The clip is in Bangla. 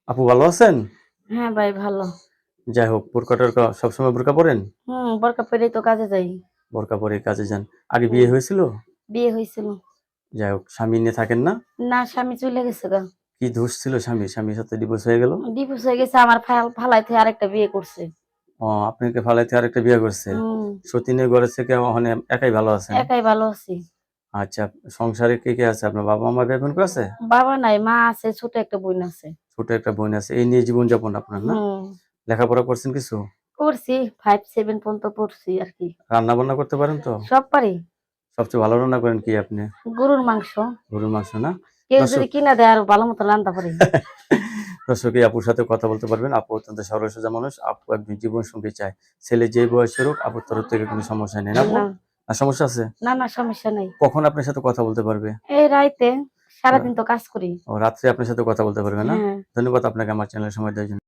আপু ভালো আছেন? হ্যাঁ ভাই ভালো। যাই হোক, বোরকা-টোরকা সবসময় বোরকা পরেন? বোরকা পরেই তো কাজে যাই। বোরকা পরে কাজে যান। আগে হুম, বিয়ে হয়েছিল? বিয়ে হইছিল। যাই হোক, স্বামী নিয়ে থাকেন না? না স্বামী চইলা গেছে গা। কি দোষ ছিল স্বামীর? স্বামীর সাথে ডিভোর্স হয়ে গেল? ডিভোর্স হয়ে গেছে আমার ফালাই থুয়ে আরেকটা বিয়ে করছে। আপনাকে ফালাইতে আরেকটা বিয়ে করছে। হুম, সতীনের ঘরে থেকে ওখানে একাই ভালো আছেন? একাই ভালো আছি। আচ্ছা, সংসারে কে আছে? আপনার বাবা-মা ভাই-বোন কেউ আছে? বাবা নাই, মা আছে, ছোট একটা বোন আছে। ছোট একটা বোন আছে। এই নিয়ে জীবনযাপন আপনার না? হুম, লেখাপড়া করছেন কিছু? করছি 5-7 পর্যন্ত পড়ছি আরকি। রান্না-বান্না করতে পারেন তো? সব পারি। সবচেয়ে ভালো রান্না করেন কি আপনি? গরুর মাংস। গরুর মাংস না? কেউ যদি দর্শক কিনা দেয় আরো ভালো মতো রান্না পারি। দর্শক এই আপুর সাথে কথা বলতে পারবেন। আপু অত্যন্ত সরল সোজা মানুষ। আপু একজন জীবনসঙ্গী চায়। ছেলে যেই বয়সের হোক আপুর তরফ থেকে কোনো সমস্যা নেই। না আপু? না, আর সমস্যা আছে? না সমস্যা নাই। কখন আপনার সাথে কথা বলতে পারবে? এই রাইতে রা সারাদিন তো কাজ করি। ও রাত্রে আপনার সাথে কথা বলতে পারবে না? হ্যাঁ। ধন্যবাদ আপনাকে আমার চ্যানেলে সময় দেওয়ার জন্য।